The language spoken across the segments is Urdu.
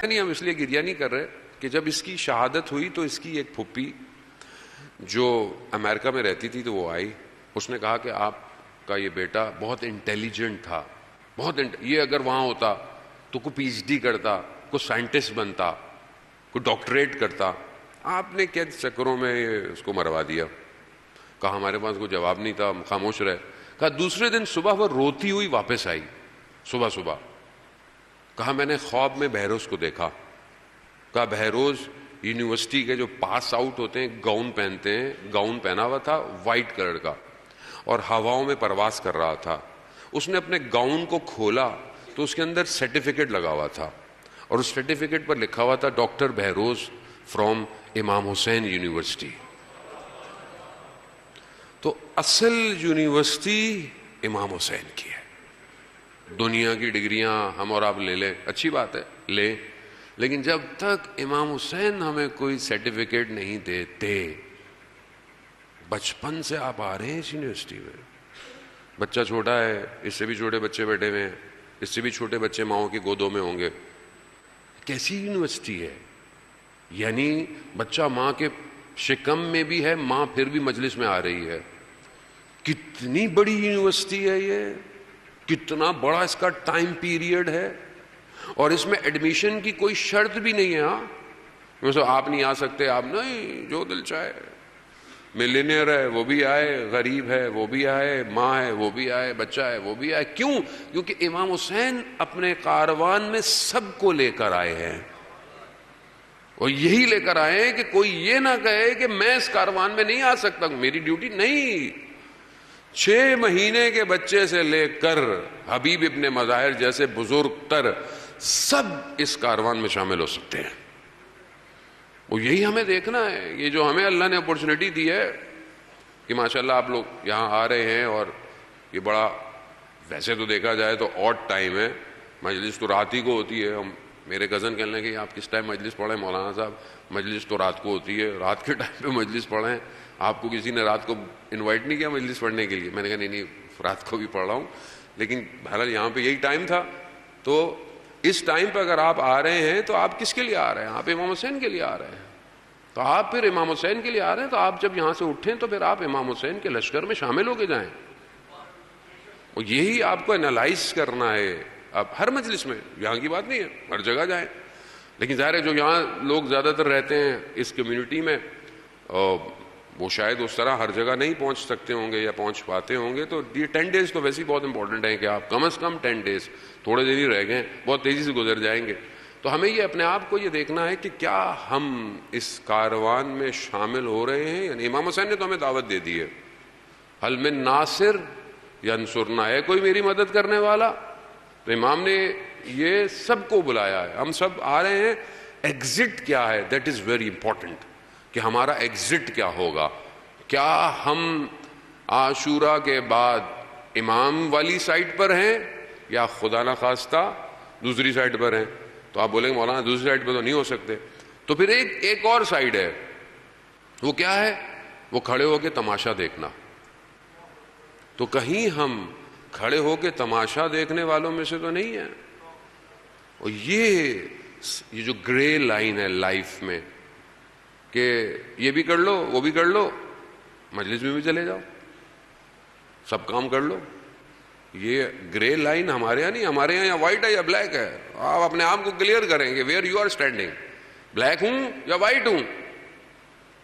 نہیں, ہم اس لیے گریہ نہیں کر رہے کہ جب اس کی شہادت ہوئی تو اس کی ایک پھپھی جو امریکہ میں رہتی تھی تو وہ آئی, اس نے کہا کہ آپ کا یہ بیٹا بہت انٹیلیجنٹ تھا, یہ اگر وہاں ہوتا تو کوئی پی ایچ ڈی کرتا, کوئی سائنٹسٹ بنتا, کوئی ڈاکٹریٹ کرتا, آپ نے کیا چکروں میں اس کو مروا دیا. کہا ہمارے پاس کوئی جواب نہیں تھا, ہم خاموش رہے. کہا دوسرے دن صبح وہ روتی ہوئی واپس آئی, صبح. کہا میں نے خواب میں بہروز کو دیکھا. کہا بہروز یونیورسٹی کے جو پاس آؤٹ ہوتے ہیں گاؤن پہنتے ہیں, گاؤن پہنا ہوا تھا وائٹ کلر کا اور ہواؤں میں پرواز کر رہا تھا. اس نے اپنے گاؤن کو کھولا تو اس کے اندر سرٹیفکیٹ لگا ہوا تھا اور اس سرٹیفکیٹ پر لکھا ہوا تھا ڈاکٹر بہروز فرام امام حسین یونیورسٹی. تو اصل یونیورسٹی امام حسین کی ہے. دنیا کی ڈگریاں ہم اور آپ لے لیں, اچھی بات ہے لیں, لیکن جب تک امام حسین ہمیں کوئی سرٹیفکیٹ نہیں دیتے. بچپن سے آپ آ رہے ہیں اس یونیورسٹی میں, بچہ چھوٹا ہے, اس سے بھی چھوٹے بچے بیٹھے ہوئے ہیں, اس سے بھی چھوٹے بچے ماؤں کی گودوں میں ہوں گے. کیسی یونیورسٹی ہے؟ یعنی بچہ ماں کے شکم میں بھی ہے, ماں پھر بھی مجلس میں آ رہی ہے. کتنی بڑی یونیورسٹی ہے یہ, کتنا بڑا اس کا ٹائم پیریڈ ہے, اور اس میں ایڈمیشن کی کوئی شرط بھی نہیں ہے. ہاں آپ نہیں آ سکتے, آپ نہیں, جو دل چاہے. ملینئر ہے وہ بھی آئے, غریب ہے وہ بھی آئے, ماں ہے وہ بھی آئے, بچہ ہے وہ بھی آئے. کیوں؟ کیونکہ امام حسین اپنے کاروان میں سب کو لے کر آئے ہیں, اور یہی لے کر آئے ہیں کہ کوئی یہ نہ کہے کہ میں اس کاروان میں نہیں آ سکتا, میری ڈیوٹی نہیں. 6 مہینے کے بچے سے لے کر حبیب ابن مظاہر جیسے بزرگ تر سب اس کاروان میں شامل ہو سکتے ہیں. وہ یہی ہمیں دیکھنا ہے. یہ جو ہمیں اللہ نے اپورچونٹی دی ہے کہ ماشاءاللہ آپ لوگ یہاں آ رہے ہیں, اور یہ بڑا, ویسے تو دیکھا جائے تو آڈ ٹائم ہے, مجلس تو رات ہی کو ہوتی ہے. میرے کزن کہنے لگے کہ آپ کس ٹائم مجلس پڑھیں مولانا صاحب, مجلس تو رات کو ہوتی ہے, رات کے ٹائم پہ مجلس پڑھیں. آپ کو کسی نے رات کو انوائٹ نہیں کیا مجلس پڑھنے کے لیے؟ میں نے کہا نہیں, رات کو بھی پڑھ رہا ہوں, لیکن بہرحال یہاں پہ یہی ٹائم تھا. تو اس ٹائم پہ اگر آپ آ رہے ہیں تو آپ کس کے لیے آ رہے ہیں؟ آپ امام حسین کے لیے آ رہے ہیں. تو آپ پھر امام حسین کے لیے آ رہے ہیں, تو آپ جب یہاں سے اٹھیں تو پھر آپ امام حسین کے لشکر میں شامل ہو کے جائیں. اور یہی آپ کو انالائز کرنا ہے. اب ہر مجلس میں, یہاں کی بات نہیں ہے, ہر جگہ جائیں. لیکن ظاہر ہے جو یہاں لوگ زیادہ تر رہتے ہیں اس کمیونٹی میں, وہ شاید اس طرح ہر جگہ نہیں پہنچ سکتے ہوں گے یا پہنچ پاتے ہوں گے. تو یہ 10 days تو ویسے ہی بہت امپورٹنٹ ہیں کہ آپ کم از کم 10 days, تھوڑے دیر ہی رہ گئے, بہت تیزی سے گزر جائیں گے. تو ہمیں یہ اپنے آپ کو یہ دیکھنا ہے کہ کیا ہم اس کاروان میں شامل ہو رہے ہیں. یعنی امام حسین نے تو ہمیں دعوت دے دی ہے, حل من ناصر ینصرنا, ہے کوئی میری مدد کرنے والا؟ تو امام نے یہ سب کو بلایا ہے, ہم سب آ رہے ہیں. ایگزٹ کیا ہے, دیٹ از ویری امپورٹنٹ, کہ ہمارا ایگزٹ کیا ہوگا. کیا ہم عاشورہ کے بعد امام والی سائٹ پر ہیں یا خدا نہ خواستہ دوسری سائٹ پر ہیں؟ تو آپ بولیں گے مولانا دوسری سائٹ پہ تو نہیں ہو سکتے. تو پھر ایک اور سائڈ ہے, وہ کیا ہے؟ وہ کھڑے ہو کے تماشا دیکھنا. تو کہیں ہم کھڑے ہو کے تماشا دیکھنے والوں میں سے تو نہیں ہیں. اور یہ جو گرے لائن ہے لائف میں کہ یہ بھی کر لو وہ بھی کر لو, مجلس میں بھی چلے جاؤ, سب کام کر لو, یہ گرے لائن ہمارے یہاں نہیں. ہمارے یہاں یا وائٹ ہے یا بلیک ہے. آپ اپنے آپ کو کلیئر کریں گے where you are standing, black ہوں یا وائٹ ہوں.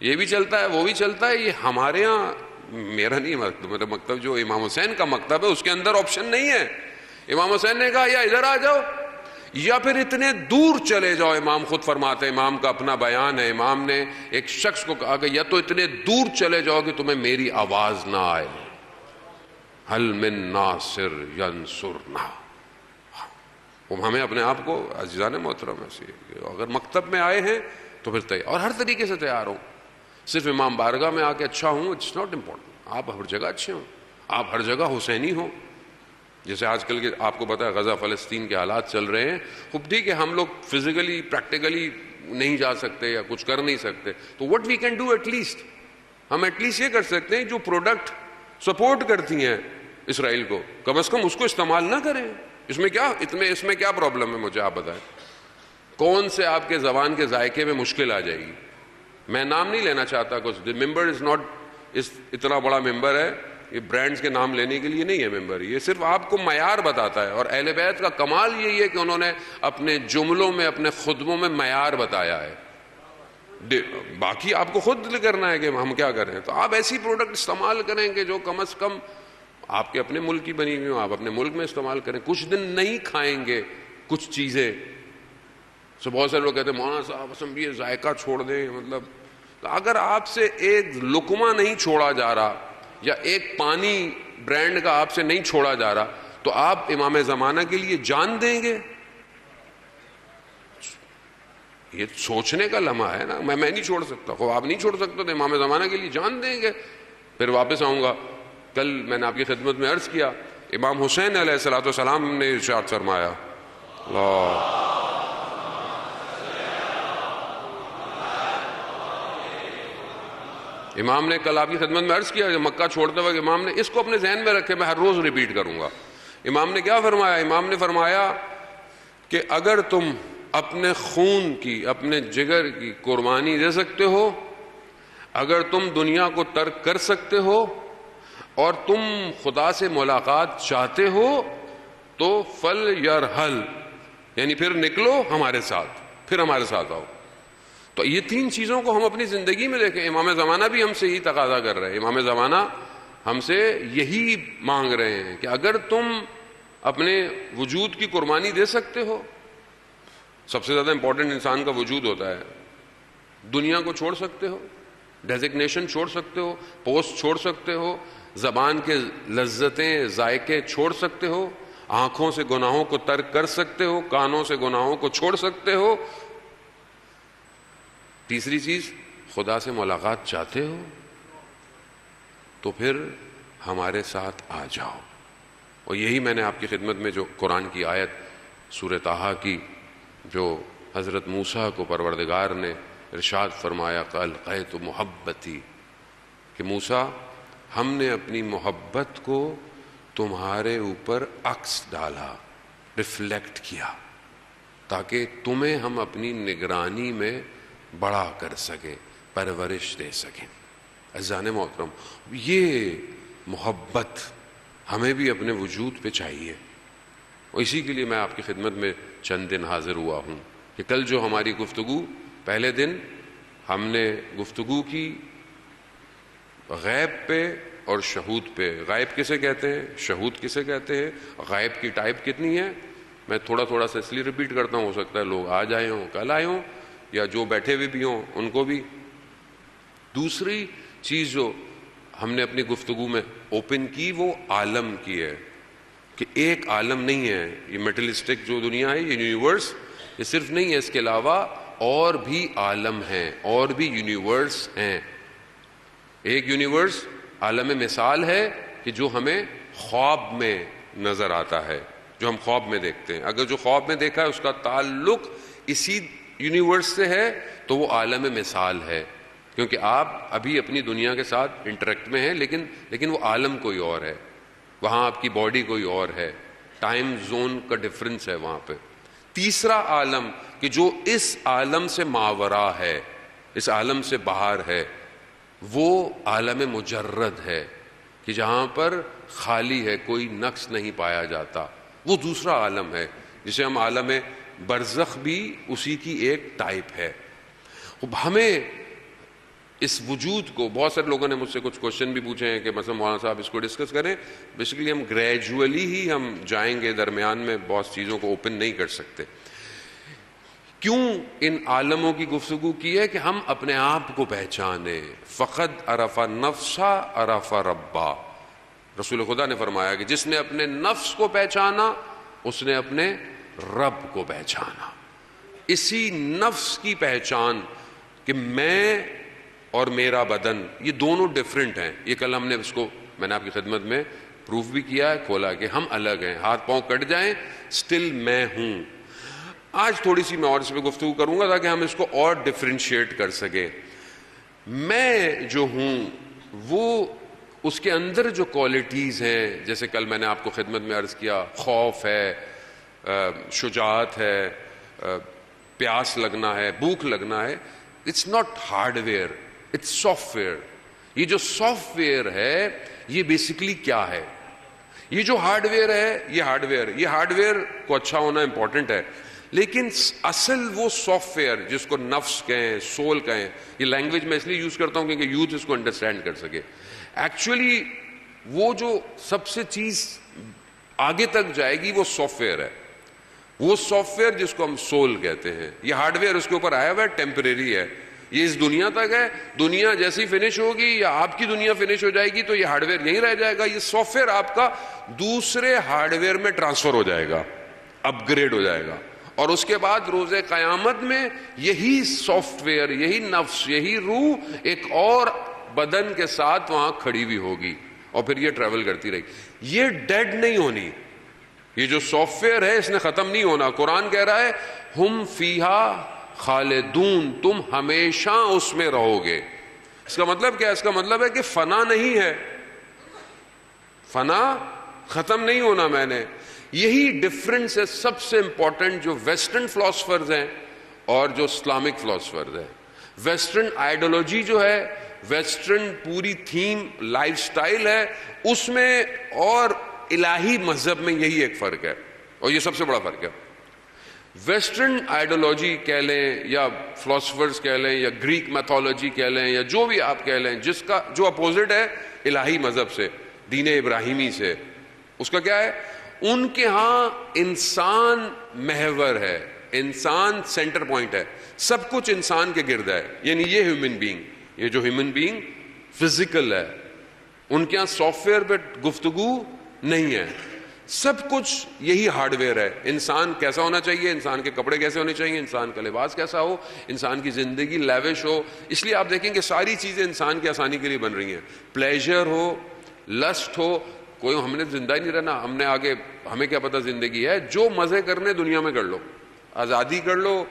یہ بھی چلتا ہے وہ بھی چلتا ہے. یہ ہمارے یہاں, میرا نہیں میرا مکتب جو امام حسین کا مکتب ہے اس کے اندر آپشن نہیں ہے. امام حسین نے کہا یا ادھر آ جاؤ یا پھر اتنے دور چلے جاؤ. امام خود فرماتے ہیں, امام کا اپنا بیان ہے, امام نے ایک شخص کو کہا کہ یا تو اتنے دور چلے جاؤ کہ تمہیں میری آواز نہ آئے, حل من ناصر ینصرنا. ہمیں اپنے آپ کو عزیزان محترم ایسے اگر مکتب میں آئے ہیں تو پھر تیار, اور ہر طریقے سے تیار ہوں. صرف امام بارگاہ میں آ کے اچھا ہوں, اٹس ناٹ امپورٹنٹ. آپ ہر جگہ اچھے ہوں, آپ ہر جگہ حسینی ہوں. جیسے آج کل کے آپ کو پتہ ہے غزہ فلسطین کے حالات چل رہے ہیں. خوب ٹھیک ہے ہم لوگ فزیکلی پریکٹیکلی نہیں جا سکتے یا کچھ کر نہیں سکتے, تو what we can do at least, ہم ایٹ لیسٹ یہ کر سکتے ہیں جو پروڈکٹ سپورٹ کرتی ہیں اسرائیل کو, کم از کم اس کو استعمال نہ کریں. اس میں کیا پرابلم ہے مجھے آپ بتائیں. کون سے آپ کے زبان کے ذائقے میں مشکل آ جائے گی. میں نام نہیں لینا چاہتا, کچھ ممبر از ناٹ, اتنا بڑا ممبر ہے, یہ برانڈز کے نام لینے کے لیے نہیں ہے ممبر, یہ صرف آپ کو معیار بتاتا ہے. اور اہل بیت کا کمال یہی ہے کہ انہوں نے اپنے جملوں میں, اپنے خطبوں میں معیار بتایا ہے. باقی آپ کو خود کرنا ہے کہ ہم کیا کریں. تو آپ ایسی پروڈکٹ استعمال کریں کہ جو کم از کم آپ کے اپنے ملک کی بنی ہوئی ہوں, آپ اپنے ملک میں استعمال کریں. کچھ دن نہیں کھائیں گے کچھ چیزیں, تو بہت سارے لوگ کہتے ہیں مولانا صاحب ہم یہ ذائقہ چھوڑ دیں, مطلب اگر آپ سے ایک لقمہ نہیں چھوڑا جا رہا یا ایک پانی برانڈ کا آپ سے نہیں چھوڑا جا رہا, تو آپ امام زمانہ کے لیے جان دیں گے؟ یہ سوچنے کا لمحہ ہے نا. میں نہیں چھوڑ سکتا, خب آپ نہیں چھوڑ سکتے تو امام زمانہ کے لیے جان دیں گے. پھر واپس آؤں گا. کل میں نے آپ کی خدمت میں عرض کیا, امام حسین علیہ الصلوۃ والسلام نے ارشاد فرمایا, اللہ امام نے کل آپ کی خدمت میں عرض کیا, مکہ چھوڑتے وقت امام نے, اس کو اپنے ذہن میں رکھے, میں ہر روز ریپیٹ کروں گا. امام نے کیا فرمایا؟ امام نے فرمایا کہ اگر تم اپنے خون کی, اپنے جگر کی قربانی دے سکتے ہو, اگر تم دنیا کو ترک کر سکتے ہو, اور تم خدا سے ملاقات چاہتے ہو, تو فل یرحل, یعنی پھر نکلو ہمارے ساتھ, پھر ہمارے ساتھ آؤ. تو یہ تین چیزوں کو ہم اپنی زندگی میں دیکھیں. امام زمانہ بھی ہم سے یہی تقاضا کر رہے ہیں, امام زمانہ ہم سے یہی مانگ رہے ہیں کہ اگر تم اپنے وجود کی قربانی دے سکتے ہو, سب سے زیادہ امپورٹنٹ انسان کا وجود ہوتا ہے, دنیا کو چھوڑ سکتے ہو, ڈیزگنیشن چھوڑ سکتے ہو, پوسٹ چھوڑ سکتے ہو, زبان کے لذتیں ذائقے چھوڑ سکتے ہو, آنکھوں سے گناہوں کو ترک کر سکتے ہو, کانوں سے گناہوں کو چھوڑ سکتے ہو, تیسری چیز خدا سے ملاقات چاہتے ہو, تو پھر ہمارے ساتھ آ جاؤ. اور یہی میں نے آپ کی خدمت میں جو قرآن کی آیت سورہ طٰہٰ کی, جو حضرت موسیٰ کو پروردگار نے ارشاد فرمایا, قَالَ محبتی, کہ موسیٰ ہم نے اپنی محبت کو تمہارے اوپر عکس ڈالا, ریفلیکٹ کیا, تاکہ تمہیں ہم اپنی نگرانی میں بڑا کر سکیں, پرورش دے سکیں. عزیزان محترم, یہ محبت ہمیں بھی اپنے وجود پہ چاہیے. اور اسی کے لیے میں آپ کی خدمت میں چند دن حاضر ہوا ہوں کہ کل جو ہماری گفتگو, پہلے دن ہم نے گفتگو کی غیب پہ اور شہود پہ. غائب کسے کہتے ہیں, شہود کسے کہتے ہیں, غائب کی ٹائپ کتنی ہے. میں تھوڑا سا اس لیے ریپیٹ کرتا ہوں, ہو سکتا ہے لوگ آج آئے ہوں, کل آئے ہوں, یا جو بیٹھے ہوئے بھی ہوں ان کو بھی. دوسری چیز جو ہم نے اپنی گفتگو میں اوپن کی وہ عالم کی ہے, کہ ایک عالم نہیں ہے یہ میٹلسٹک جو دنیا ہے, یہ یونیورس, یہ صرف نہیں ہے, اس کے علاوہ اور بھی عالم ہیں, اور بھی یونیورس ہیں. ایک یونیورس عالم مثال ہے کہ جو ہمیں خواب میں نظر آتا ہے, جو ہم خواب میں دیکھتے ہیں. اگر جو خواب میں دیکھا ہے اس کا تعلق اسی یونیورس سے ہے تو وہ عالم مثال ہے, کیونکہ آپ ابھی اپنی دنیا کے ساتھ انٹریکٹ میں ہیں, لیکن وہ عالم کوئی اور ہے, وہاں آپ کی باڈی کوئی اور ہے, ٹائم زون کا ڈفرنس ہے وہاں پہ. تیسرا عالم کہ جو اس عالم سے ماورا ہے, اس عالم سے باہر ہے, وہ عالم مجرد ہے, کہ جہاں پر خالی ہے, کوئی نقص نہیں پایا جاتا. وہ دوسرا عالم ہے جسے ہم عالم برزخ بھی اسی کی ایک ٹائپ ہے. ہمیں اس وجود کو, بہت سارے لوگوں نے مجھ سے کچھ کوشچن بھی پوچھے ہیں کہ مثلا مولانا صاحب اس کو ڈسکس کریں. بیسیکلی ہم گریجولی ہی ہم جائیں گے, درمیان میں بہت چیزوں کو اوپن نہیں کر سکتے. کیوں ان عالموں کی گفتگو کی ہے؟ کہ ہم اپنے آپ کو پہچانیں. فقد عرف نفسا عرف ربا. رسول خدا نے فرمایا کہ جس نے اپنے نفس کو پہچانا اس نے اپنے رب کو پہچانا. اسی نفس کی پہچان کہ میں اور میرا بدن یہ دونوں ڈفرینٹ ہیں. یہ کل ہم نے اس کو, میں نے آپ کی خدمت میں پروف بھی کیا ہے, کھولا کہ ہم الگ ہیں, ہاتھ پاؤں کٹ جائیں سٹل میں ہوں. آج تھوڑی سی میں اور اس پہ گفتگو کروں گا تاکہ ہم اس کو اور ڈفرینشیٹ کر سکیں. میں جو ہوں وہ اس کے اندر جو کوالٹیز ہیں, جیسے کل میں نے آپ کو خدمت میں عرض کیا, خوف ہے, شجاعت ہے, پیاس لگنا ہے, بھوک لگنا ہے, it's not hardware, it's software. یہ جو سافٹ ویئر ہے یہ بیسکلی کیا ہے؟ یہ جو ہارڈ ویئر ہے یہ ہارڈ ویئر کو اچھا ہونا امپورٹنٹ ہے, لیکن اصل وہ سافٹ ویئر جس کو نفس کہیں, سول کہیں, یہ لینگویج میں اس لیے یوز کرتا ہوں کیونکہ یوتھ اس کو انڈرسٹینڈ کر سکے. ایکچولی وہ جو سب سے چیز آگے تک جائے گی وہ سافٹ ویئر ہے, وہ سافٹ ویئر جس کو ہم سول کہتے ہیں. یہ ہارڈ ویئر اس کے اوپر آیا ہوا ہے, ٹیمپریری ہے, یہ اس دنیا تک ہے. دنیا جیسی فنش ہوگی یا آپ کی دنیا فنش ہو جائے گی تو یہ ہارڈ ویئر یہیں رہ جائے گا. یہ سافٹ ویئر آپ کا دوسرے ہارڈ ویئر میں ٹرانسفر ہو جائے گا, اپ گریڈ ہو جائے گا, اور اس کے بعد روز قیامت میں یہی سافٹ ویئر, یہی نفس, یہی روح ایک اور بدن کے ساتھ وہاں کھڑی ہوئی ہوگی, اور پھر یہ ٹریول کرتی رہی. یہ ڈیڈ نہیں ہونی, یہ جو سافٹ ویئر ہے اس نے ختم نہیں ہونا. قرآن کہہ رہا ہے ہم فیہا خالدون, تم ہمیشہ اس میں رہو گے. اس کا مطلب کیا ہے؟ اس کا مطلب ہے کہ فنا نہیں ہے, فنا ختم نہیں ہونا. میں نے یہی ڈفرنس ہے سب سے امپورٹنٹ جو ویسٹرن فلاسفرز ہیں اور جو اسلامک فلاسفرز ہیں. ویسٹرن آئیڈیالوجی جو ہے, ویسٹرن پوری تھیم لائف سٹائل ہے, اس میں اور الہی مذہب میں یہی ایک فرق ہے, اور یہ سب سے بڑا فرق ہے. ویسٹرن آئیڈیالوجی کہہ لیں یا فلاسفرز کہہ لیں یا گریک میتھولوجی کہہ لیں یا جو بھی آپ کہہ لیں, جس کا جو اپوزٹ ہے الہی مذہب سے, دین ابراہیمی سے, اس کا کیا ہے؟ ان کے ہاں انسان محور ہے, انسان سینٹر پوائنٹ ہے, سب کچھ انسان کے گرد ہے. یعنی یہ ہیومن بینگ, یہ جو ہیومن بینگ فزیکل ہے, ان کے ہاں سافٹ ویئر پہ گفتگو نہیں ہے, سب کچھ یہی ہارڈ ویئر ہے. انسان کیسا ہونا چاہیے, انسان کے کپڑے کیسے ہونے چاہیے, انسان کا لباس کیسا ہو, انسان کی زندگی لیوش ہو. اس لیے آپ دیکھیں کہ ساری چیزیں انسان کی آسانی کے لیے بن رہی ہیں. پلیجر ہو, لسٹ ہو, کوئی ہم نے زندہ ہی نہیں رہنا, ہم نے آگے, ہمیں کیا پتہ زندگی ہے. جو مزے کرنے دنیا میں کر لو, آزادی کر لو,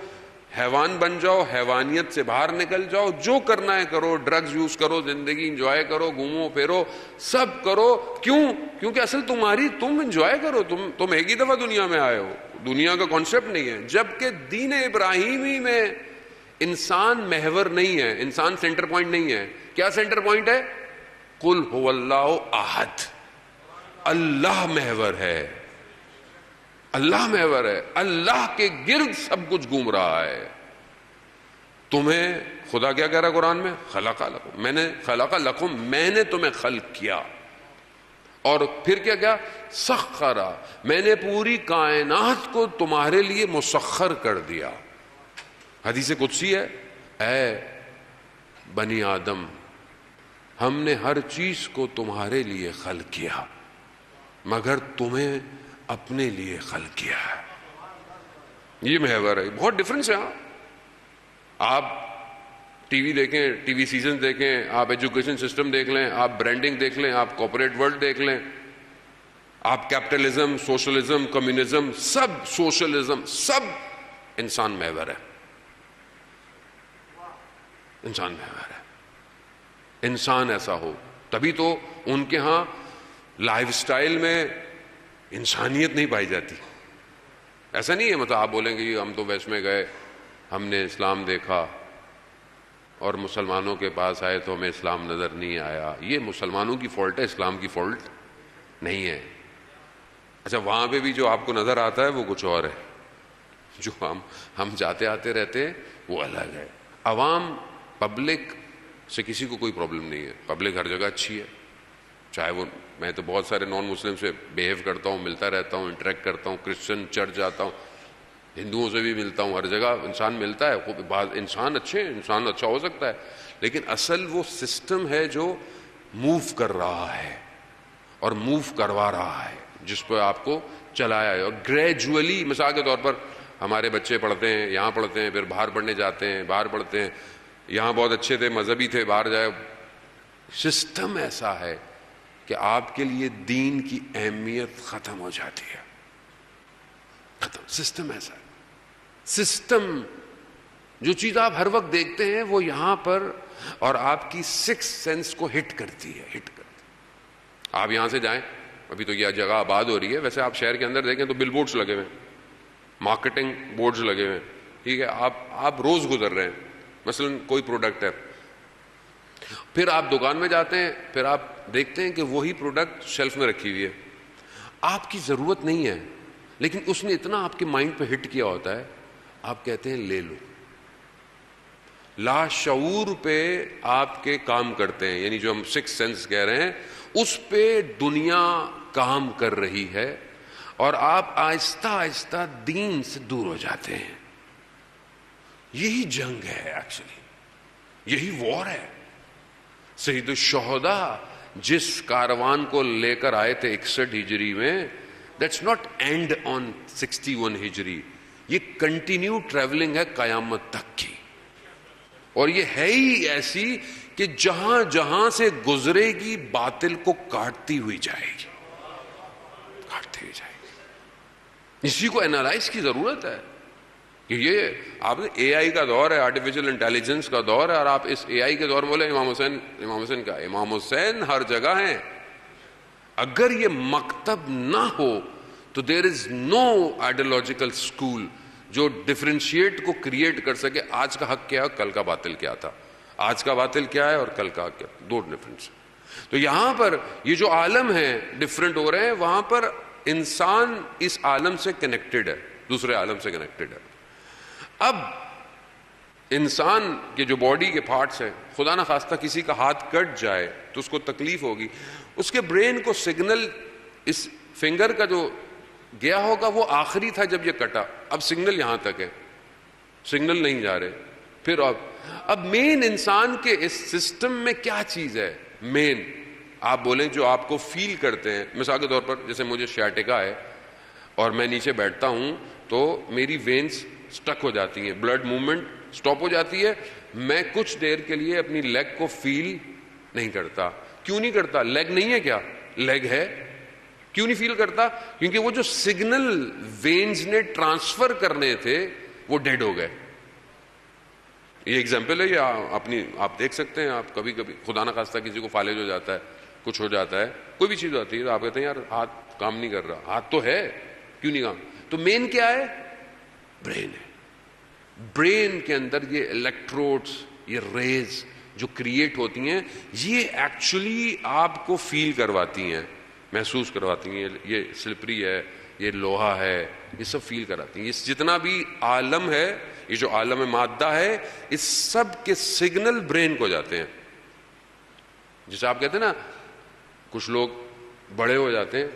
حیوان بن جاؤ, حیوانیت سے باہر نکل جاؤ, جو کرنا ہے کرو, ڈرگز یوز کرو, زندگی انجوائے کرو, گھومو پھرو, سب کرو. کیوں؟ کیونکہ اصل تمہاری, تم انجوائے کرو, تم ایک ہی دفعہ دنیا میں آئے ہو, دنیا کا کانسیپٹ نہیں ہے. جبکہ دین ابراہیمی میں انسان محور نہیں ہے, انسان سینٹر پوائنٹ نہیں ہے. کیا سینٹر پوائنٹ ہے؟ قل هو اللہ احد, اللہ محور ہے, اللہ محور ہے, اللہ کے گرد سب کچھ گھوم رہا ہے. تمہیں خدا کیا کہہ رہا ہے قرآن میں؟ خلق لکم, میں نے خلق لکم, میں نے تمہیں خلق کیا. اور پھر کیا کیا؟ سخرا, میں نے پوری کائنات کو تمہارے لیے مسخر کر دیا. حدیث قدسی ہے, اے بنی آدم, ہم نے ہر چیز کو تمہارے لیے خلق کیا مگر تمہیں اپنے لیے خلق کیا ہے. یہ محور ہے. بہت ڈفرنس ہے. آپ ٹی وی دیکھیں, ٹی وی سیزن دیکھیں, آپ ایجوکیشن سسٹم دیکھ لیں, آپ برانڈنگ دیکھ لیں, آپ کارپوریٹ ورلڈ دیکھ لیں, آپ کیپٹلزم, سوشلزم, کمیونزم, سب سوشلزم, سب انسان محور ہے, انسان محور ہے. انسان ایسا ہو تبھی تو ان کے ہاں لائف سٹائل میں انسانیت نہیں پائی جاتی. ایسا نہیں ہے مطلب آپ بولیں گے ہم تو ویسٹ میں گئے, ہم نے اسلام دیکھا اور مسلمانوں کے پاس آئے تو ہمیں اسلام نظر نہیں آیا. یہ مسلمانوں کی فالٹ ہے, اسلام کی فالٹ نہیں ہے. اچھا وہاں پہ بھی جو آپ کو نظر آتا ہے وہ کچھ اور ہے, جو ہم جاتے آتے رہتے ہیں وہ الگ ہے. عوام, پبلک سے کسی کو کوئی پرابلم نہیں ہے, پبلک ہر جگہ اچھی ہے. چاہے وہ, میں تو بہت سارے نان مسلم سے بیہیو کرتا ہوں, ملتا رہتا ہوں, انٹریکٹ کرتا ہوں, کرسچن چرچ جاتا ہوں, ہندوؤں سے بھی ملتا ہوں, ہر جگہ انسان ملتا ہے. بعض انسان اچھے ہیں, انسان اچھا ہو سکتا ہے, لیکن اصل وہ سسٹم ہے جو موو کر رہا ہے اور موو کروا رہا ہے, جس پہ آپ کو چلایا ہے. اور گریجولی, مثال کے طور پر ہمارے بچے پڑھتے ہیں, یہاں پڑھتے ہیں, پھر باہر پڑھنے جاتے ہیں, باہر پڑھتے ہیں, یہاں بہت اچھے تھے, مذہبی تھے, باہر جائے. سسٹم ایسا ہے کہ آپ کے لیے دین کی اہمیت ختم ہو جاتی ہے, ختم. سسٹم ایسا ہے. سسٹم, جو چیز آپ ہر وقت دیکھتے ہیں وہ یہاں پر, اور آپ کی سکس سینس کو ہٹ کرتی ہے, ہٹ کرتی. آپ یہاں سے جائیں, ابھی تو یہ جگہ آباد ہو رہی ہے, ویسے آپ شہر کے اندر دیکھیں تو بل بورڈز لگے ہوئے ہیں, مارکیٹنگ بورڈز لگے ہوئے ہیں, ٹھیک ہے, آپ روز گزر رہے ہیں, مثلا کوئی پروڈکٹ ہے, پھر آپ دکان میں جاتے ہیں, پھر آپ دیکھتے ہیں کہ وہی پروڈکٹ شیلف میں رکھی ہوئی ہے, آپ کی ضرورت نہیں ہے, لیکن اس نے اتنا آپ کے مائنڈ پہ ہٹ کیا ہوتا ہے, آپ کہتے ہیں لے لو. لاشعور پہ آپ کے کام کرتے ہیں, یعنی جو ہم سکس سینس کہہ رہے ہیں اس پہ دنیا کام کر رہی ہے, اور آپ آہستہ آہستہ دین سے دور ہو جاتے ہیں. یہی جنگ ہے ایکچولی, یہی وار ہے. سید الشہداء جس کاروان کو لے کر آئے تھے 61 ہجری میں, دیٹس ناٹ اینڈ آن 61 ہجری, یہ کنٹینیو ٹریولنگ ہے قیامت تک کی. اور یہ ہے ہی ایسی کہ جہاں جہاں سے گزرے گی باطل کو کاٹتی ہوئی جائے گی, کاٹتی ہوئی جائے گی. اسی کو اینالائز کی ضرورت ہے کہ یہ آپ اے آئی کا دور ہے, آرٹیفیشل انٹیلیجنس کا دور ہے, اور آپ اس اے آئی کے دور میں بولے امام حسین کا, امام حسین ہر جگہ ہیں. اگر یہ مکتب نہ ہو تو دیر از نو آئیڈیالوجیکل اسکول جو ڈفرینشیٹ کو کریٹ کر سکے. آج کا حق کیا ہے, کل کا باطل کیا تھا, آج کا باطل کیا ہے اور کل کا حق کیا, دو ڈفرینس. تو یہاں پر یہ جو عالم ہے ڈفرینٹ ہو رہے ہیں, وہاں پر انسان اس عالم سے کنیکٹڈ ہے, دوسرے عالم سے کنیکٹڈ ہے. اب انسان کے جو باڈی کے پارٹس ہیں, خدا نہ خواستہ کسی کا ہاتھ کٹ جائے تو اس کو تکلیف ہوگی, اس کے برین کو سگنل اس فنگر کا جو گیا ہوگا وہ آخری تھا جب یہ کٹا, اب سگنل یہاں تک ہے, سگنل نہیں جا رہے. پھر اب مین انسان کے اس سسٹم میں کیا چیز ہے مین, آپ بولیں جو آپ کو فیل کرتے ہیں. مثال کے طور پر جیسے مجھے شیاٹکا ہے اور میں نیچے بیٹھتا ہوں تو میری وینز سٹک ہو جاتی ہیں, بلڈ موومنٹ سٹاپ ہو جاتی ہے, میں کچھ دیر کے لیے اپنی لیگ کو فیل نہیں کرتا. کیوں نہیں کرتا؟ لیگ نہیں ہے کیا؟ لیگ ہے. کیوں نہیں فیل کرتا؟ کیونکہ وہ جو سگنل وینز نے ٹرانسفر کرنے تھے وہ ڈیڈ ہو گئے. یہ ایگزامپل ہے, یہ اپنی آپ دیکھ سکتے ہیں. آپ کبھی کبھی خدا نہ خواستہ کسی کو فالج ہو جاتا ہے, کچھ ہو جاتا ہے, کوئی بھی چیز ہوتی ہے تو آپ کہتے ہیں یار ہاتھ کام نہیں کر رہا, ہاتھ تو ہے, کیوں نہیں کام؟ تو مین کیا ہے؟ برین ہے. برین کے اندر یہ الیکٹروڈز, یہ ریز جو کریٹ ہوتی ہیں, یہ ایکچولی آپ کو فیل کرواتی ہیں, محسوس کرواتی ہیں. یہ سلپری ہے, یہ لوہا ہے, یہ سب فیل کراتی ہیں. یہ جتنا بھی عالم ہے, یہ جو عالم مادہ ہے, اس سب کے سگنل برین کو جاتے ہیں. جسے آپ کہتے ہیں نا کچھ لوگ بڑے ہو جاتے ہیں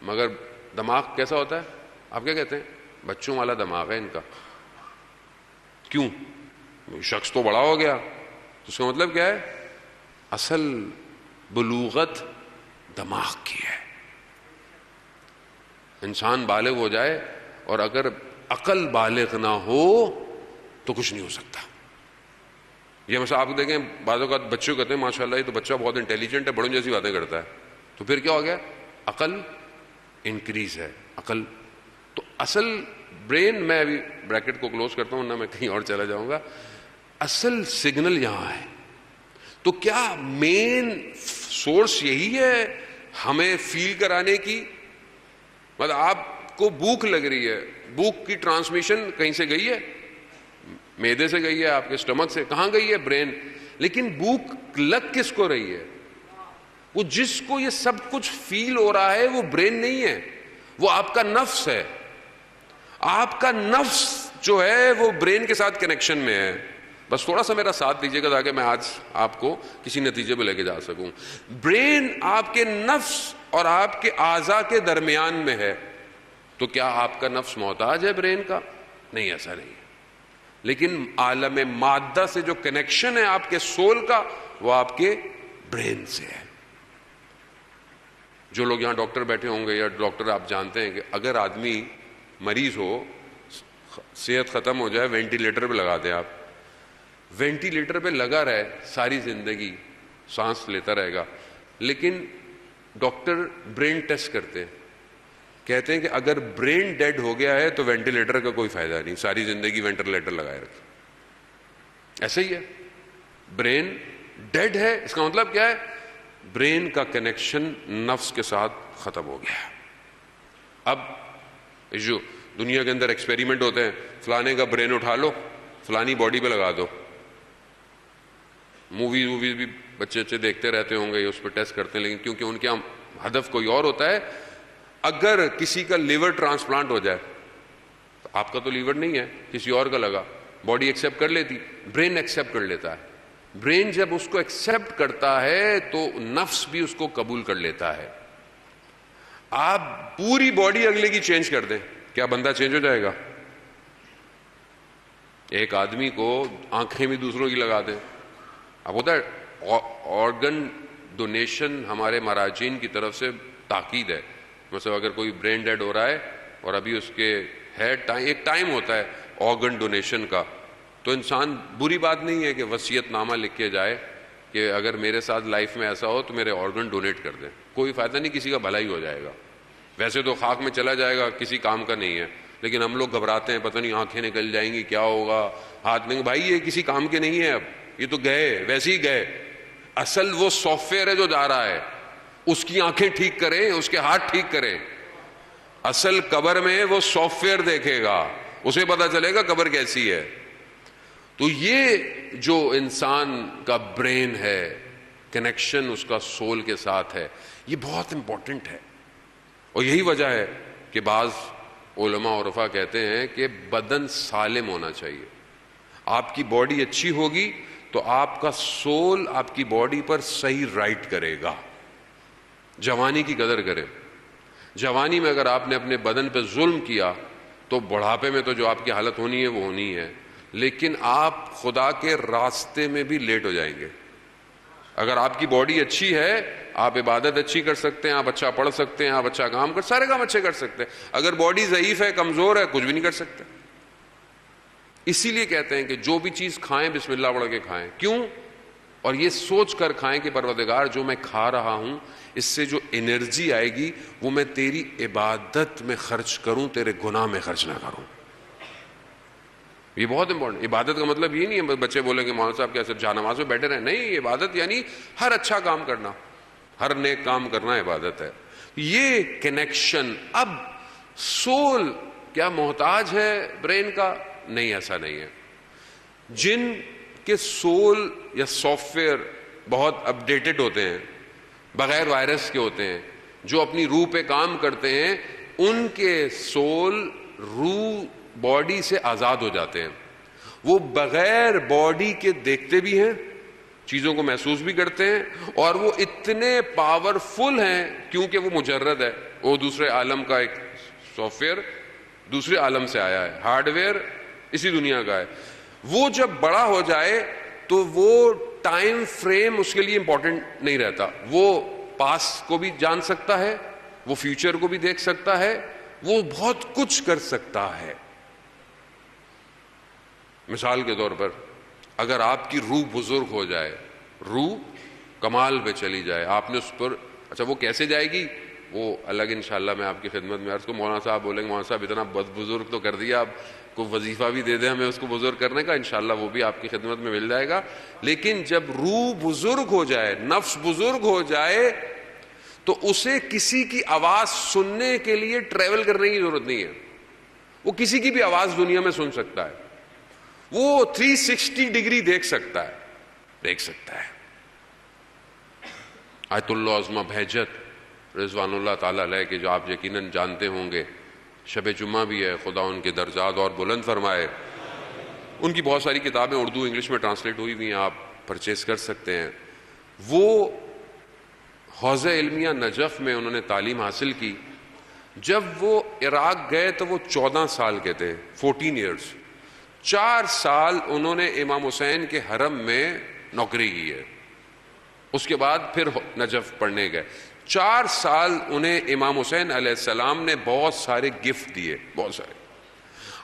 مگر دماغ کیسا ہوتا ہے, آپ کیا کہتے ہیں؟ بچوں والا دماغ ہے ان کا. کیوں؟ شخص تو بڑا ہو گیا, تو اس کا مطلب کیا ہے؟ اصل بلوغت دماغ کی ہے. انسان بالغ ہو جائے اور اگر عقل بالغ نہ ہو تو کچھ نہیں ہو سکتا. یہ مثلا آپ دیکھیں بعض اوقات بچوں کہتے ہیں ماشاء اللہ یہ تو بچہ بہت انٹیلیجنٹ ہے, بڑوں جیسی باتیں کرتا ہے, تو پھر کیا ہو گیا؟ عقل انکریز ہے, عقل. تو اصل برین, میں ابھی بریکٹ کو کلوز کرتا ہوں ورنہ میں کہیں اور چلا جاؤں گا, اصل سگنل یہاں ہے. تو کیا مین سورس یہی ہے ہمیں فیل کرانے کی؟ مطلب آپ کو بھوک لگ رہی ہے, بھوک کی ٹرانسمیشن کہیں سے گئی ہے, معدے سے گئی ہے, آپ کے اسٹمک سے, کہاں گئی ہے؟ برین. لیکن بھوک لگ کس کو رہی ہے؟ وہ جس کو یہ سب کچھ فیل ہو رہا ہے وہ برین نہیں ہے, وہ آپ کا نفس ہے. آپ کا نفس جو ہے وہ برین کے ساتھ کنیکشن میں ہے. بس تھوڑا سا میرا ساتھ دیجیے گا تاکہ میں آج آپ کو کسی نتیجے پہ لے کے جا سکوں. برین آپ کے نفس اور آپ کے اعضاء کے درمیان میں ہے. تو کیا آپ کا نفس محتاج ہے برین کا؟ نہیں, ایسا نہیں ہے. لیکن عالم مادہ سے جو کنیکشن ہے آپ کے سول کا, وہ آپ کے برین سے ہے. جو لوگ یہاں ڈاکٹر بیٹھے ہوں گے یا ڈاکٹر آپ جانتے ہیں کہ اگر آدمی مریض ہو, صحت ختم ہو جائے, وینٹیلیٹر پہ لگا دیں آپ, وینٹیلیٹر پہ لگا رہے ساری زندگی, سانس لیتا رہے گا, لیکن ڈاکٹر برین ٹیسٹ کرتے ہیں, کہتے ہیں کہ اگر برین ڈیڈ ہو گیا ہے تو وینٹیلیٹر کا کوئی فائدہ نہیں, ساری زندگی وینٹیلیٹر لگائے رکھے. ایسا ہی ہے, برین ڈیڈ ہے اس کا مطلب کیا ہے؟ برین کا کنیکشن نفس کے ساتھ ختم ہو گیا. اب جو دنیا کے اندر ایکسپیریمنٹ ہوتے ہیں, فلانے کا برین اٹھا لو, فلانی باڈی پہ لگا دو. موویز بھی بچے دیکھتے رہتے ہوں گے, اس پہ ٹیسٹ کرتے ہیں, لیکن کیونکہ ان کے ہدف کوئی اور ہوتا ہے. اگر کسی کا لیور ٹرانسپلانٹ ہو جائے, تو آپ کا تو لیور نہیں ہے, کسی اور کا لگا, باڈی ایکسیپٹ کر لیتی, برین ایکسیپٹ کر لیتا ہے. برین جب اس کو ایکسیپٹ کرتا ہے تو نفس بھی اس کو قبول کر لیتا ہے. آپ پوری باڈی اگلے کی چینج کر دیں, کیا بندہ چینج ہو جائے گا؟ ایک آدمی کو آنکھیں بھی دوسروں کی لگا دیں. اب ہوتا ہے آرگن ڈونیشن ہمارے مراجعین کی طرف سے تاکید ہے. مثلا اگر کوئی برین ڈیڈ ہو رہا ہے اور ابھی اس کے ہے ایک ٹائم ہوتا ہے آرگن ڈونیشن کا, تو انسان, بری بات نہیں ہے کہ وصیت نامہ لکھ کے جائے کہ اگر میرے ساتھ لائف میں ایسا ہو تو میرے آرگن ڈونیٹ کر دیں. کوئی فائدہ نہیں, کسی کا بھلا ہی ہو جائے گا. ویسے تو خاک میں چلا جائے گا, کسی کام کا نہیں ہے, لیکن ہم لوگ گھبراتے ہیں, پتہ نہیں آنکھیں نکل جائیں گی, کیا ہوگا, ہاتھ میں. بھائی یہ کسی کام کے نہیں ہے, اب یہ تو گئے, ویسے ہی گئے. اصل وہ سافٹ ویئر ہے جو جا رہا ہے, اس کی آنکھیں ٹھیک کریں, اس کے ہاتھ ٹھیک کریں. اصل قبر میں وہ سافٹ ویئر دیکھے گا, اسے پتا چلے گا قبر کیسی ہے. تو یہ جو انسان کا برین ہے, کنیکشن اس کا سول کے ساتھ ہے, یہ بہت امپورٹنٹ ہے. اور یہی وجہ ہے کہ بعض علماء اور عرفا کہتے ہیں کہ بدن سالم ہونا چاہیے. آپ کی باڈی اچھی ہوگی تو آپ کا سول آپ کی باڈی پر صحیح رائٹ کرے گا. جوانی کی قدر کریں. جوانی میں اگر آپ نے اپنے بدن پہ ظلم کیا تو بڑھاپے میں تو جو آپ کی حالت ہونی ہے وہ ہونی ہے, لیکن آپ خدا کے راستے میں بھی لیٹ ہو جائیں گے. اگر آپ کی باڈی اچھی ہے, آپ عبادت اچھی کر سکتے ہیں, آپ اچھا پڑھ سکتے ہیں, آپ اچھا کام سارے کام اچھے کر سکتے ہیں. اگر باڈی ضعیف ہے, کمزور ہے, کچھ بھی نہیں کر سکتے. اسی لیے کہتے ہیں کہ جو بھی چیز کھائیں بسم اللہ پڑھ کے کھائیں. کیوں؟ اور یہ سوچ کر کھائیں کہ پروردگار جو میں کھا رہا ہوں اس سے جو انرجی آئے گی وہ میں تیری عبادت میں خرچ کروں, تیرے گناہ میں خرچ نہ کروں. یہ بہت امپورٹنٹ. عبادت کا مطلب یہ نہیں ہے بچے بولیں کہ مولانا صاحب کیا صرف جا نماز میں بیٹھے رہیں. نہیں, عبادت یعنی ہر اچھا کام کرنا, ہر نیک کام کرنا عبادت ہے. یہ کنیکشن. اب سول کیا محتاج ہے برین کا؟ نہیں, ایسا نہیں ہے. جن کے سول یا سافٹ ویئر بہت اپڈیٹڈ ہوتے ہیں, بغیر وائرس کے ہوتے ہیں, جو اپنی روح پہ کام کرتے ہیں, ان کے سول روح باڈی سے آزاد ہو جاتے ہیں. وہ بغیر باڈی کے دیکھتے بھی ہیں, چیزوں کو محسوس بھی کرتے ہیں, اور وہ اتنے پاورفل ہیں کیونکہ وہ مجرد ہے. وہ دوسرے عالم کا ایک سافٹ ویئر دوسرے عالم سے آیا ہے, ہارڈ ویئر اسی دنیا کا ہے. وہ جب بڑا ہو جائے تو وہ ٹائم فریم اس کے لیے امپورٹنٹ نہیں رہتا. وہ پاسٹ کو بھی جان سکتا ہے, وہ فیوچر کو بھی دیکھ سکتا ہے, وہ بہت کچھ کر سکتا ہے. مثال کے طور پر اگر آپ کی روح بزرگ ہو جائے, روح کمال پہ چلی جائے, آپ نے اس پر, اچھا وہ کیسے جائے گی وہ الگ انشاءاللہ میں آپ کی خدمت میں عرض کو. مولانا صاحب بولیں گے مولانا صاحب اتنا بزرگ تو کر دیا, اب کوئی وظیفہ بھی دے دیں ہمیں اس کو بزرگ کرنے کا, انشاءاللہ وہ بھی آپ کی خدمت میں مل جائے گا. لیکن جب روح بزرگ ہو جائے, نفس بزرگ ہو جائے, تو اسے کسی کی آواز سننے کے لیے ٹریول کرنے کی ضرورت نہیں ہے. وہ کسی کی بھی آواز دنیا میں سن سکتا ہے, وہ 360 ڈگری دیکھ سکتا ہے. آیت اللہ عظمہ بہجت رضوان اللہ تعالیٰ علیہ کے, جو آپ یقیناً جانتے ہوں گے, شب جمعہ بھی ہے, خدا ان کے درجات اور بلند فرمائے. ان کی بہت ساری کتابیں اردو انگلش میں ٹرانسلیٹ ہوئی ہوئی ہیں, آپ پرچیز کر سکتے ہیں. وہ حوزہ علمیہ نجف میں انہوں نے تعلیم حاصل کی. جب وہ عراق گئے تو وہ 14 سال کے تھے, 14 ایئرس. 4 سال انہوں نے امام حسین کے حرم میں نوکری کی ہے. اس کے بعد پھر نجف پڑھنے گئے. 4 سال انہیں امام حسین علیہ السلام نے بہت سارے گفٹ دیے, بہت سارے.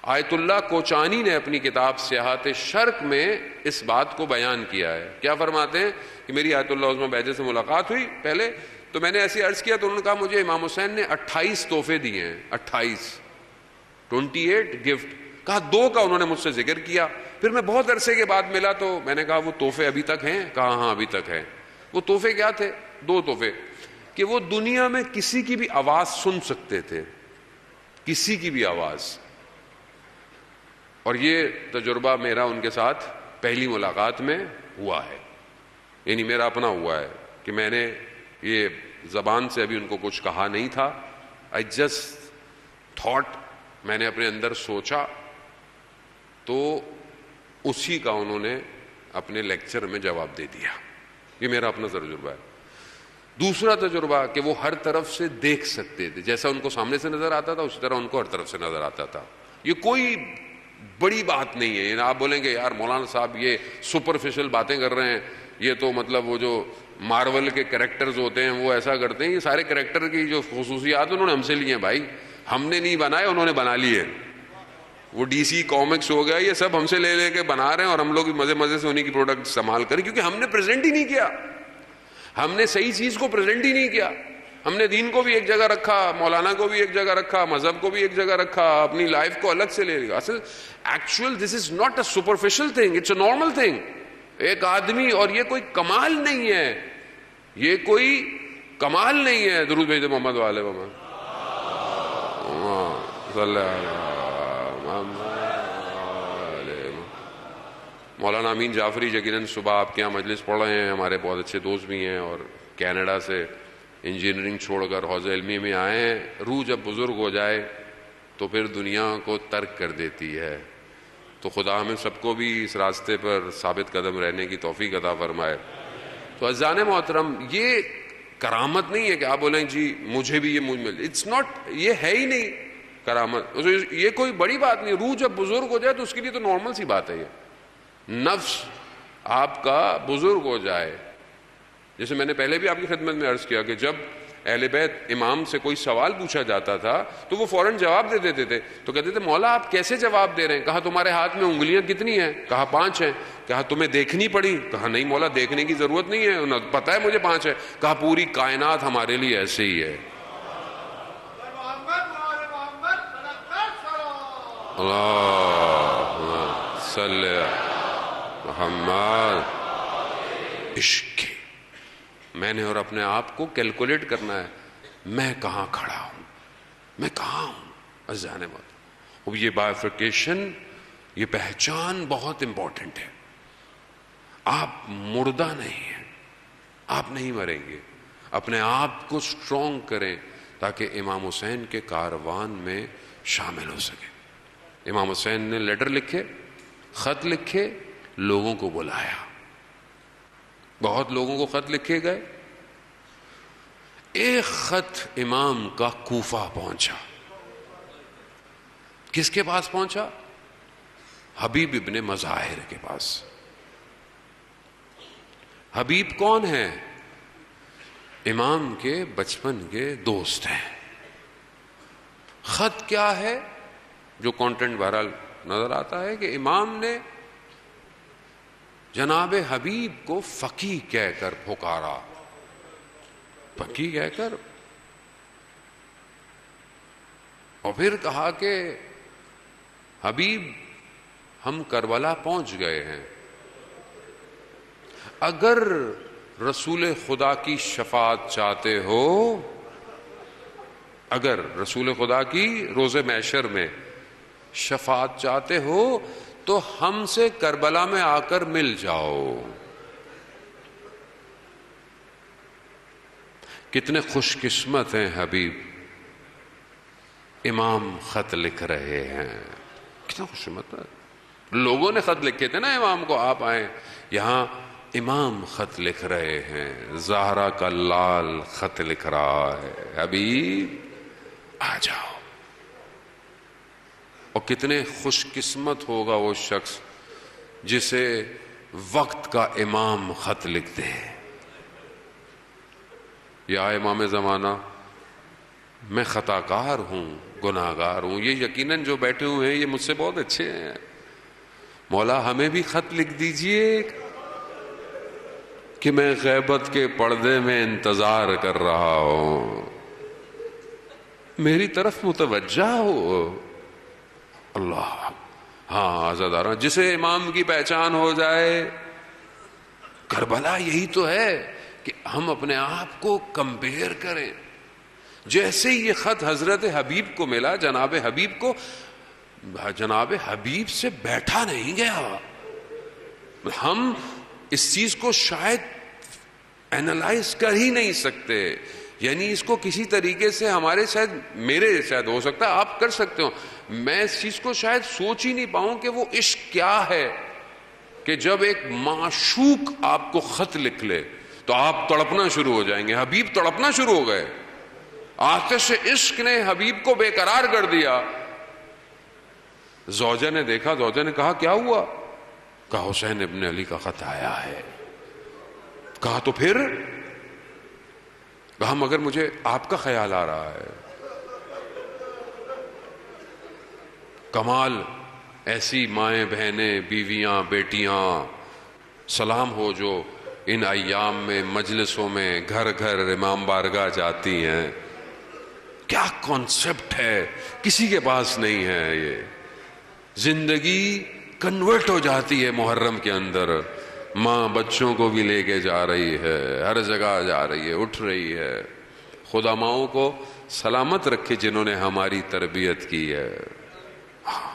آیت اللہ کوچانی نے اپنی کتاب سیاحت شرق میں اس بات کو بیان کیا ہے. کیا فرماتے ہیں کہ میری آیت اللہ عظمہ بہجت سے ملاقات ہوئی پہلے, تو میں نے ایسی عرض کیا تو انہوں نے کہا مجھے امام حسین نے 28 تحفے دیے ہیں, 28 گفٹ. کہا 2 کا انہوں نے مجھ سے ذکر کیا. پھر میں بہت عرصے کے بعد ملا تو میں نے کہا وہ تحفے ابھی تک ہیں؟ کہا ہاں ابھی تک ہیں. وہ تحفے کیا تھے؟ 2 تحفے, کہ وہ دنیا میں کسی کی بھی آواز سن سکتے تھے. کسی کی بھی آواز. اور یہ تجربہ میرا ان کے ساتھ پہلی ملاقات میں ہوا ہے، یعنی میرا اپنا ہوا ہے کہ میں نے یہ زبان سے ابھی ان کو کچھ کہا نہیں تھا. آئی جسٹ تھاٹ، میں نے اپنے اندر سوچا، تو اسی کا انہوں نے اپنے لیکچر میں جواب دے دیا. یہ میرا اپنا تجربہ ہے. دوسرا تجربہ کہ وہ ہر طرف سے دیکھ سکتے تھے، جیسا ان کو سامنے سے نظر آتا تھا اسی طرح ان کو ہر طرف سے نظر آتا تھا. یہ کوئی بڑی بات نہیں ہے. آپ بولیں گے یار مولانا صاحب یہ سپرفیشل باتیں کر رہے ہیں، یہ تو مطلب وہ جو مارول کے کریکٹرز ہوتے ہیں وہ ایسا کرتے ہیں. یہ سارے کریکٹر کی جو خصوصیات انہوں نے ہم سے لی ہیں بھائی، ہم نے نہیں بنائے، انہوں نے بنا لیے. وہ ڈی سی کامکس ہو گیا، یہ سب ہم سے لے لے کے بنا رہے ہیں، اور ہم لوگ مزے مزے سے انہیں کی پروڈکٹ استعمال کریں، کیونکہ ہم نے پریزنٹ ہی نہیں کیا. ہم نے صحیح چیز کو پریزنٹ ہی نہیں کیا. ہم نے دین کو بھی ایک جگہ رکھا، مولانا کو بھی ایک جگہ رکھا، مذہب کو بھی ایک جگہ رکھا، اپنی لائف کو الگ سے لے لیا. اصل actual this is not a superficial thing, it's a normal thing. ایک آدمی، اور یہ کوئی کمال نہیں ہے، یہ کوئی کمال نہیں ہے. درود بھیجتے محمد والے محمد صلی اللہ. مولانا امین جعفری یقیناً صبح آپ کے یہاں مجلس پڑھ رہے ہیں، ہمارے بہت اچھے دوست بھی ہیں، اور کینیڈا سے انجینئرنگ چھوڑ کر حوض علمی میں آئے ہیں. روح جب بزرگ ہو جائے تو پھر دنیا کو ترک کر دیتی ہے. تو خدا ہمیں سب کو بھی اس راستے پر ثابت قدم رہنے کی توفیق عطا فرمائے. تو عزیزان محترم، یہ کرامت نہیں ہے کہ آپ بولیں جی مجھے بھی یہ مل، اٹس ناٹ، یہ ہے ہی نہیں کرامت. یہ کوئی بڑی بات نہیں. روح جب بزرگ ہو جائے تو اس کے لیے تو نارمل سی بات ہے. یہ نفس آپ کا بزرگ ہو جائے، جیسے میں نے پہلے بھی آپ کی خدمت میں عرض کیا کہ جب اہل بیت امام سے کوئی سوال پوچھا جاتا تھا تو وہ فوراً جواب دے دیتے تھے. تو کہتے تھے مولا آپ کیسے جواب دے رہے ہیں؟ کہا تمہارے ہاتھ میں انگلیاں کتنی ہیں؟ کہا 5 ہیں. کہا تمہیں دیکھنی پڑی؟ کہا نہیں مولا دیکھنے کی ضرورت نہیں ہے، پتہ ہے مجھے 5 ہے. کہا پوری کائنات ہمارے لیے ایسے ہی ہے. اللہ صلی محمد. عشق میں نے اور اپنے آپ کو کیلکولیٹ کرنا ہے، میں کہاں کھڑا ہوں، میں کہاں ہوں. عزیزان محترم، اب یہ بائیفرکیشن، یہ پہچان بہت امپورٹنٹ ہے. آپ مردہ نہیں ہیں، آپ نہیں مریں گے. اپنے آپ کو سٹرونگ کریں تاکہ امام حسین کے کاروان میں شامل ہو سکے. امام حسین نے لیٹر لکھے، خط لکھے، لوگوں کو بلایا. بہت لوگوں کو خط لکھے گئے. ایک خط امام کا کوفہ پہنچا. کس کے پاس پہنچا؟ حبیب ابن مظاہر کے پاس. حبیب کون ہے؟ امام کے بچپن کے دوست ہیں. خط کیا ہے؟ جو کانٹینٹ بہرحال نظر آتا ہے کہ امام نے جناب حبیب کو فقیہ کہہ کر پکارا. فقیہ کہہ کر، اور پھر کہا کہ حبیب ہم کربلا پہنچ گئے ہیں، اگر رسول خدا کی شفاعت چاہتے ہو، اگر رسول خدا کی روز محشر میں شفاعت چاہتے ہو تو ہم سے کربلا میں آ کر مل جاؤ. کتنے خوش قسمت ہیں حبیب، امام خط لکھ رہے ہیں. کتنا خوش قسمت ہے. لوگوں نے خط لکھے تھے نا امام کو، آپ آئیں یہاں، امام خط لکھ رہے ہیں. زہرا کا لال خط لکھ رہا ہے، حبیب آ جاؤ. اور کتنے خوش قسمت ہوگا وہ شخص جسے وقت کا امام خط لکھ دے. یا امام زمانہ، میں خطا کار ہوں، گناہ گار ہوں. یہ یقیناً جو بیٹھے ہوئے ہیں یہ مجھ سے بہت اچھے ہیں. مولا ہمیں بھی خط لکھ دیجئے کہ میں غیبت کے پردے میں انتظار کر رہا ہوں، میری طرف متوجہ ہو. اللہ، ہاں عزادارہ، جسے امام کی پہچان ہو جائے. کربلا یہی تو ہے کہ ہم اپنے آپ کو کمپیئر کریں. جیسے ہی یہ خط حضرت حبیب کو ملا، جناب حبیب کو، جناب حبیب سے بیٹھا نہیں گیا. ہم اس چیز کو شاید اینالائز کر ہی نہیں سکتے، یعنی اس کو کسی طریقے سے ہمارے میرے شاید ہو سکتا ہے آپ کر سکتے ہو، میں اس چیز کو شاید سوچ ہی نہیں پاؤں کہ وہ عشق کیا ہے کہ جب ایک معشوق آپ کو خط لکھ لے تو آپ تڑپنا شروع ہو جائیں گے. حبیب تڑپنا شروع ہو گئے، آتش عشق نے حبیب کو بے قرار کر دیا. زوجہ نے دیکھا، زوجہ نے کہا کیا ہوا؟ کہا حسین ابن علی کا خط آیا ہے. کہا تو پھر؟ کہا مگر مجھے آپ کا خیال آ رہا ہے. کمال، ایسی مائیں بہنیں بیویاں بیٹیاں سلام ہو جو ان ایام میں مجلسوں میں گھر گھر امام بارگاہ جاتی ہیں. کیا کانسیپٹ ہے، کسی کے پاس نہیں ہے. یہ زندگی کنورٹ ہو جاتی ہے محرم کے اندر. ماں بچوں کو بھی لے کے جا رہی ہے، ہر جگہ جا رہی ہے، اٹھ رہی ہے. خدا ماؤں کو سلامت رکھے جنہوں نے ہماری تربیت کی ہے.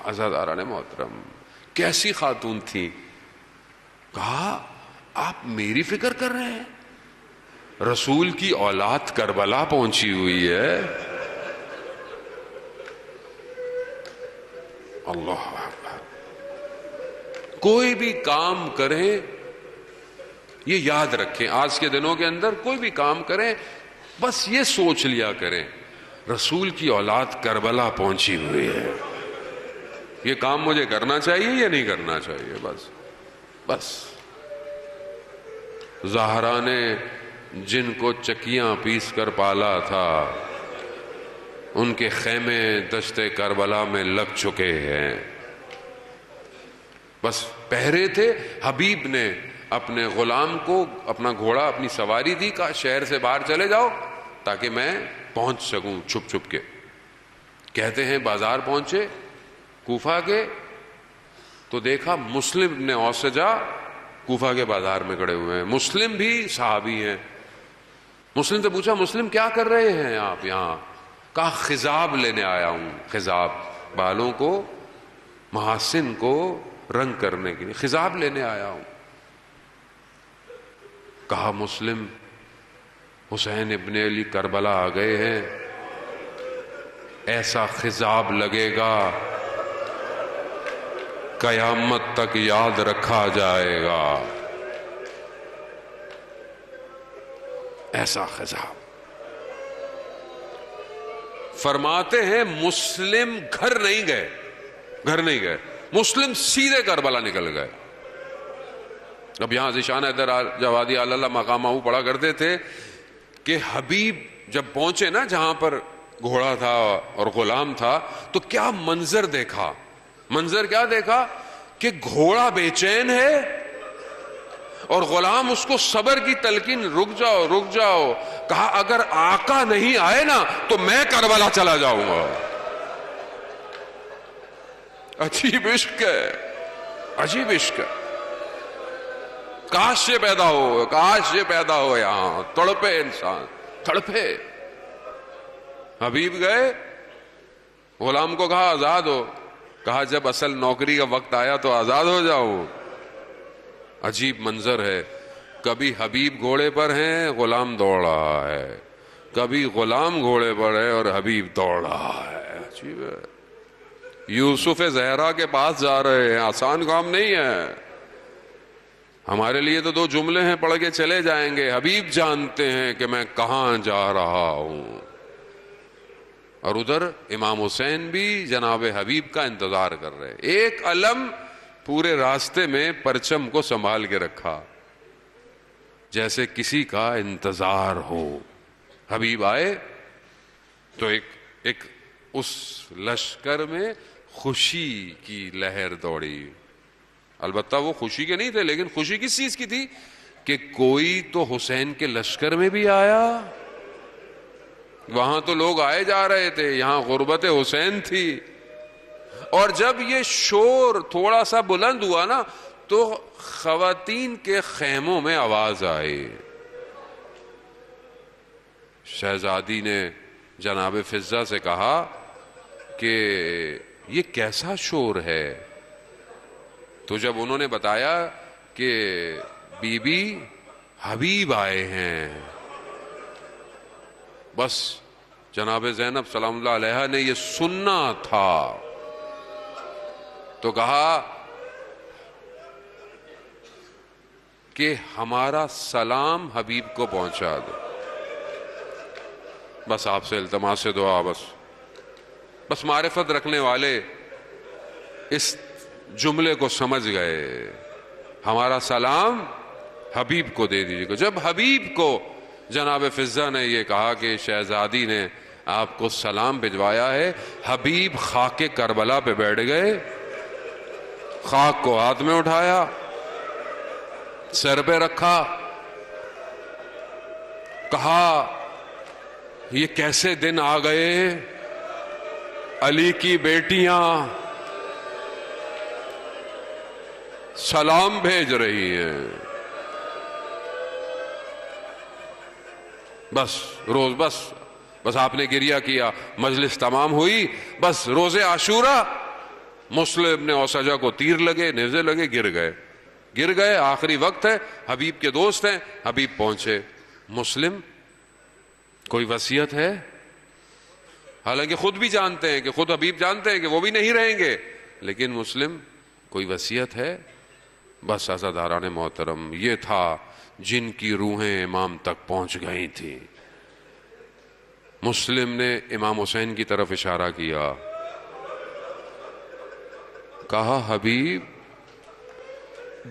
عزاداران محترم، کیسی خاتون تھی. کہا آپ میری فکر کر رہے ہیں؟ رسول کی اولاد کربلا پہنچی ہوئی ہے. اللہ اکبر. کوئی بھی کام کریں یہ یاد رکھیں، آج کے دنوں کے اندر کوئی بھی کام کریں بس یہ سوچ لیا کریں رسول کی اولاد کربلا پہنچی ہوئی ہے. یہ کام مجھے کرنا چاہیے یا نہیں کرنا چاہیے؟ بس زہرا نے جن کو چکیاں پیس کر پالا تھا ان کے خیمے دشت کربلا میں لگ چکے ہیں. بس پہرے تھے. حبیب نے اپنے غلام کو اپنا گھوڑا اپنی سواری دی، کہا شہر سے باہر چلے جاؤ تاکہ میں پہنچ سکوں چھپ چھپ کے. کہتے ہیں بازار پہنچے کوفہ کے تو دیکھا مسلم ابن اوسجہ کوفہ کے بازار میں کھڑے ہوئے ہیں. مسلم بھی صحابی ہیں. مسلم سے پوچھا مسلم کیا کر رہے ہیں آپ یہاں؟ کہا خضاب لینے آیا ہوں. خضاب، بالوں کو محاسن کو رنگ کرنے کے لیے خضاب لینے آیا ہوں. کہا مسلم حسین ابن علی کربلا آ گئے ہیں، ایسا خضاب لگے گا قیامت تک یاد رکھا جائے گا. ایسا خضاب. فرماتے ہیں مسلم گھر نہیں گئے، مسلم سیدھے کربلا نکل گئے. اب یہاں ذیشان حیدر جوادی اللہ مقامہ پڑھا کرتے تھے کہ حبیب جب پہنچے نا جہاں پر گھوڑا تھا اور غلام تھا تو کیا منظر دیکھا. منظر کیا دیکھا کہ گھوڑا بے چین ہے اور غلام اس کو صبر کی تلقین، رک جاؤ. کہا اگر آقا نہیں آئے نا تو میں کربلا چلا جاؤں گا. عجیب عشق ہے، عجیب عشق ہے. کاش یہ پیدا ہو یہاں. تڑپے انسان، تڑپے. حبیب گئے، غلام کو کہا آزاد ہو. کہا جب اصل نوکری کا وقت آیا تو آزاد ہو جاؤ. عجیب منظر ہے. کبھی حبیب گھوڑے پر ہیں، غلام دوڑ رہا ہے. کبھی غلام گھوڑے پر ہے اور حبیب دوڑ رہا ہے. عجیب ہے. یوسف زہرا کے پاس جا رہے ہیں، آسان کام نہیں ہے. ہمارے لیے تو 2 جملے ہیں، پڑھ کے چلے جائیں گے. حبیب جانتے ہیں کہ میں کہاں جا رہا ہوں. اور ادھر امام حسین بھی جناب حبیب کا انتظار کر رہے. ایک علم پورے راستے میں پرچم کو سنبھال کے رکھا جیسے کسی کا انتظار ہو. حبیب آئے تو ایک اس لشکر میں خوشی کی لہر دوڑی. البتہ وہ خوشی کے نہیں تھے، لیکن خوشی کس چیز کی تھی کہ کوئی تو حسین کے لشکر میں بھی آیا. وہاں تو لوگ آئے جا رہے تھے، یہاں غربت حسین تھی. اور جب یہ شور تھوڑا سا بلند ہوا نا تو خواتین کے خیموں میں آواز آئی. شہزادی نے جناب فضہ سے کہا کہ یہ کیسا شور ہے؟ تو جب انہوں نے بتایا کہ بی بی حبیب آئے ہیں، بس جناب زینب سلام اللہ علیہا نے یہ سننا تھا تو کہا کہ ہمارا سلام حبیب کو پہنچا دو. بس آپ سے التماس سے دعا، بس معرفت رکھنے والے اس جملے کو سمجھ گئے، ہمارا سلام حبیب کو دے دیجیے گا. جب حبیب کو جناب فضہ نے یہ کہا کہ شہزادی نے آپ کو سلام بھجوایا ہے، حبیب خاک کربلا پہ بیٹھ گئے، خاک کو ہاتھ میں اٹھایا، سر پہ رکھا، کہا یہ کیسے دن آ گئے، علی کی بیٹیاں سلام بھیج رہی ہیں. بس آپ نے گریہ کیا، مجلس تمام ہوئی. بس روز عاشورہ مسلم ابن اوسجہ کو تیر لگے، نیزے لگے، گر گئے. آخری وقت ہے، حبیب کے دوست ہیں، حبیب پہنچے. مسلم کوئی وصیت ہے؟ حالانکہ خود بھی جانتے ہیں کہ خود حبیب جانتے ہیں کہ وہ بھی نہیں رہیں گے، لیکن مسلم کوئی وصیت ہے؟ بس عزاداران محترم، یہ تھا جن کی روحیں امام تک پہنچ گئی تھی. مسلم نے امام حسین کی طرف اشارہ کیا، کہا حبیب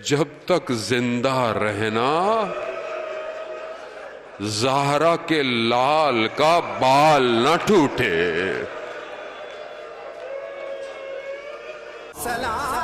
جب تک زندہ رہنا زہرا کے لال کا بال نہ ٹوٹے. سلام